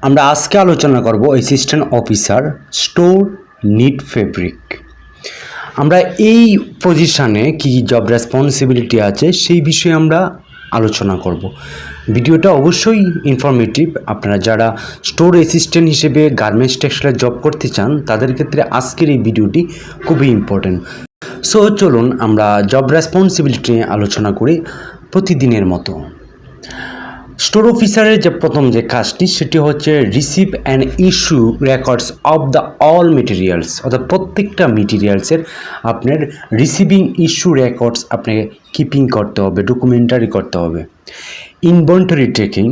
আমরা আজকে আলোচনা করব assistant officer store need fabric. আমরা এই পজিশনে কি জব রেসপন্সিবিলিটি আছে সেই বিষয়ে আমরা আলোচনা করব। ভিডিওটা অবশ্যই ইনফরমেটিভ। আপনারা যারা স্টোর অ্যাসিস্ট্যান্ট হিসেবে গার্মেন্টস টেক্সটাইলে জব করতে চান তাদের ক্ষেত্রে আজকের এই ভিডিওটি খুবই ইম্পর্টেন্ট। সো চলুন আমরা জব রেসপন্সিবিলিটি নিয়ে আলোচনা করি প্রতিদিনের মতো। স্টোর অফিসারের যে প্রথম যে কাজটি সেটি হচ্ছে receive and issue records of the all materials, অর্থাৎ প্রত্যেকটা মেটেরিয়ালসের আপনার রিসিভিং ইস্যু রেকর্ডস আপনাকে কিপিং করতে হবে, ডকুমেন্টারি করতে হবে। Inventory checking,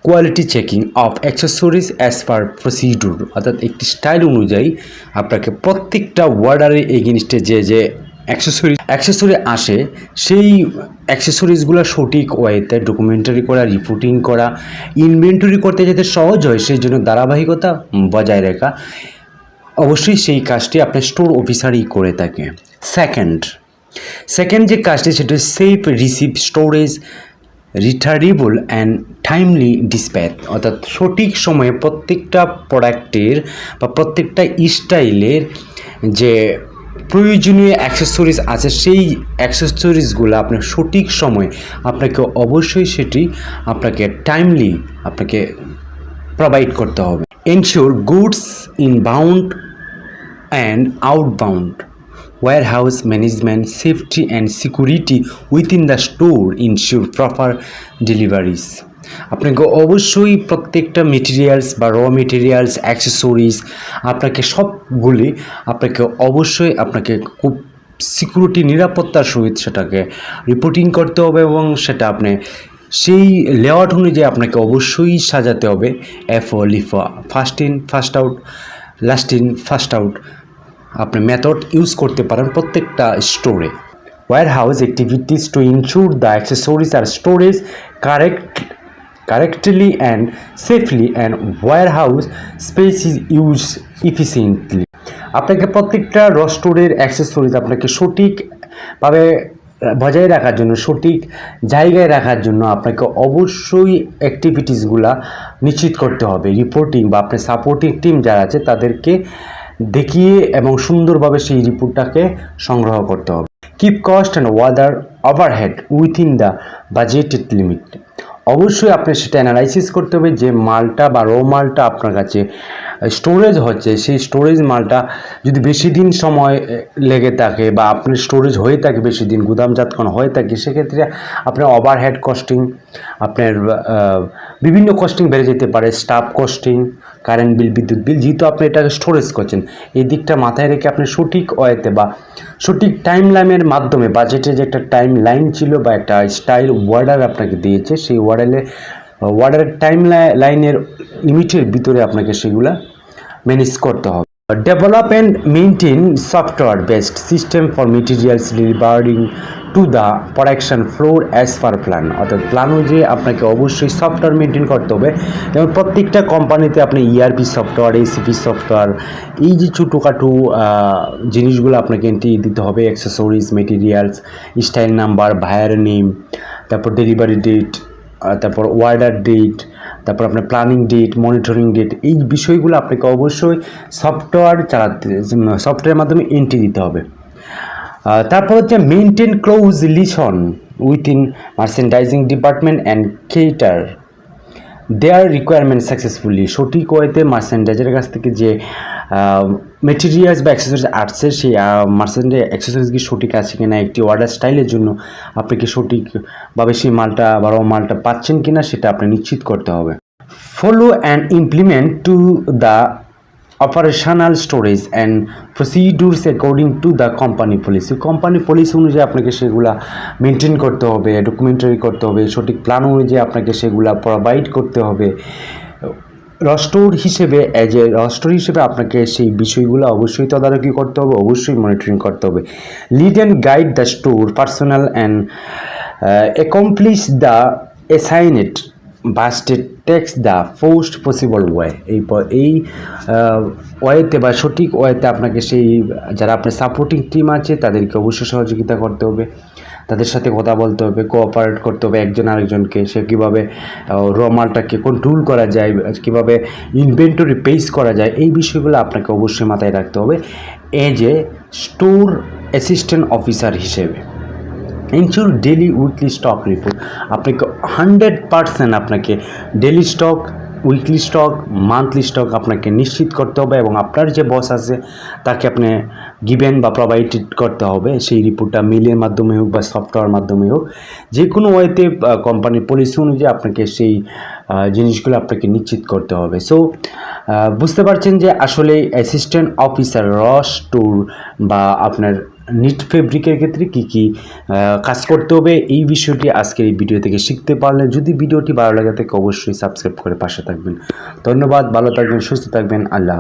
quality checking of accessories as per procedure, অর্থাৎ একটি স্টাইল অনুযায়ী আপনাকে প্রত্যেকটা ওয়ার্ডারের এগেনস্টে যে অ্যাক্সেসরি আসে সেই অ্যাক্সেসরিজগুলো সঠিক ওয়েতে ডকুমেন্টারি করা, রিপোর্টিং করা, ইনভেন্টরি করতে যাতে সহজ হয় সেই জন্য ধারাবাহিকতা বজায় রাখা, অবশ্যই সেই কাজটি আপনার স্টোর অফিসারই করে থাকে। সেকেন্ড যে কাজটি সেটা safe receive storage returnable and timely dispatch, অর্থাৎ সঠিক সময়ে প্রত্যেকটা প্রোডাক্টের বা প্রত্যেকটা স্টাইলের যে প্রয়োজনীয় অ্যাক্সেসরিজ আছে সেই অ্যাক্সেসরিজগুলো আপনার সঠিক সময় আপনাকে অবশ্যই সেটি আপনাকে টাইমলি আপনাকে প্রোভাইড করতে হবে। Ensure goods inbound and outbound warehouse management, safety and security within the store ensure proper deliveries. আপনাকে অবশ্যই প্রত্যেকটা মেটেরিয়ালস বা র মেটেরিয়ালস অ্যাক্সেসরিজ আপনাকে সবগুলি আপনাকে অবশ্যই আপনাকে খুব সিকিউরিটি নিরাপত্তার সহিত সেটাকে রিপোর্টিং করতে হবে এবং সেটা আপনি সেই লেআউট অনুযায়ী আপনাকে অবশ্যই সাজাতে হবে। FIFO LIFO, first in first out, last in first out আপনি মেথড ইউজ করতে পারেন প্রত্যেকটা স্টোরে। Warehouse activities to ensure the accessories are storage correctly and safely and warehouse space is used efficiently. আপনাকে প্রত্যেকটা স্টোরের অ্যাক্সেসরিজ আপনাকে সঠিকভাবে বজায় রাখার জন্য, সঠিক জায়গায় রাখার জন্য আপনাকে অবশ্যই অ্যাক্টিভিটিসগুলা নিশ্চিত করতে হবে। রিপোর্টিং বা আপনার সাপোর্টিং টিম যারা আছে তাদেরকে দেখিয়ে এবং সুন্দরভাবে সেই রিপোর্টটাকে সংগ্রহ করতে হবে। Keep cost and other overhead within the budgeted limit, অবশ্যই আপনি সেটা অ্যানালাইসিস করতে হবে যে মালটা বা র মালটা আপনার কাছে স্টোরেজ হচ্ছে সেই স্টোরেজ মালটা যদি বেশি দিন সময় লেগে থাকে বা আপনার স্টোরেজ হয়ে থাকে বেশি দিন গুদামজাতকরণ হয়ে থাকে সেক্ষেত্রে আপনার ওভারহেড কস্টিং, আপনার বিভিন্ন কস্টিং বেড়ে যেতে পারে, স্টাফ কস্টিং, কারেন্ট বিল, বিদ্যুৎ বিল, যেহেতু আপনি এটাকে স্টোরেজ করছেন এই দিকটা মাথায় রেখে আপনি সঠিক ওয়েতে বা সঠিক টাইম লাইনের মাধ্যমে বাজেটে যে একটা টাইম লাইন ছিল বা একটা স্টাইল ওয়ার্ডার আপনাকে দিয়েছে সেই ওয়ার্ডারের টাইম লাইনের লিমিটের ভিতরে আপনাকে সেগুলা ম্যানেজ করতে হবে। Develop and maintain software based system for materials delivering to the production floor as per plan, অর্থাৎ প্ল্যান অনুযায়ী আপনাকে অবশ্যই সফটওয়্যার মেনটেন করতে হবে। যেমন প্রত্যেকটা কোম্পানিতে আপনি ইআরপি সফটওয়্যার, এসিপি সফটওয়্যার, এই যে ছোটোখাটো জিনিসগুলো আপনাকে এন্ট্রি দিতে হবে। Accessories, materials, style number, buyer name, তারপর ডেলিভারি ডেট, তারপর অর্ডার ডেট, তারপর আপনার প্ল্যানিং ডেট, মনিটরিং ডেট, এই বিষয়গুলো আপনাকে অবশ্যই সফটওয়্যারের মাধ্যমে এন্ট্রি দিতে হবে। তারপর হচ্ছে maintain close relation within merchandising department and cater their requirement successfully, সঠিক ওয়েতে মার্চেন্ডাইজের কাছ থেকে যে মেটেরিয়ালস বা অ্যাক্সেসরিজ আসছে সেই মার্চেন্ডাইজ অ্যাক্সেসরিজ কি সঠিক আছে কিনা, একটি অর্ডার স্টাইলের জন্য আপনি কি সঠিকভাবে সেই মালটা বা র মালটা পাচ্ছেন কিনা সেটা আপনি নিশ্চিত করতে হবে। Follow and implement to the operational storage and procedures according to the company policy অনুযায়ী আপনাকে সেগুলা মেনটেন করতে হবে, ডকুমেন্টারি করতে হবে, সঠিক প্ল্যান অনুযায়ী আপনাকে সেগুলা প্রোভাইড করতে হবে। স্টোর হিসেবে আপনাকে সেই বিষয়গুলো অবশ্যই তদারকি করতে হবে, অবশ্যই মনিটরিং করতে হবে। Lead and guide the store personnel and accomplish the assigned busted tasks the first possible way, এই ওয়েতে বা সঠিক ওয়েতে আপনাকে সেই যারা আপনার সাপোর্টিং টিম আছে তাদেরকে অবশ্যই সহযোগিতা করতে হবে। তাদের সাথে কথা বলতে হবে, কোঅপারেট করতে হবে একজন আরেকজনকে। সে কীভাবে র মালটাকে কন্ট্রোল করা যায়, কীভাবে ইনভেন্টরি পেস করা যায়, এই বিষয়গুলো আপনাকে অবশ্যই মাথায় রাখতে হবে as a store assistant officer হিসেবে। Ensure daily weekly stock report, আপনাকে 100% আপনাকে daily stock, weekly stock, monthly stock আপনাকে নিশ্চিত করতে হবে এবং আপনার যে বস আছে তাকে আপনি গিভেন বা প্রোভাইডেড করতে হবে সেই রিপোর্টটা, মেলের মাধ্যমে হোক বা সফটওয়্যার মাধ্যমে হোক, যে কোনো ওয়েতে কোম্পানির পলিসি অনুযায়ী আপনাকে সেই জিনিসগুলো আপনাকে নিশ্চিত করতে হবে। সো বুঝতে পারছেন যে আসলে অ্যাসিস্ট্যান্ট অফিসার র স্টোর বা আপনার নিট ফেব্রিকের ক্ষেত্রে কী কী কাজ করতে হবে, এই বিষয়টি আজকের এই ভিডিও থেকে শিখতে পারলেন। যদি ভিডিওটি ভালো লাগে থাকে অবশ্যই সাবস্ক্রাইব করে পাশে থাকবেন। ধন্যবাদ, ভালো থাকবেন, সুস্থ থাকবেন, আল্লাহ।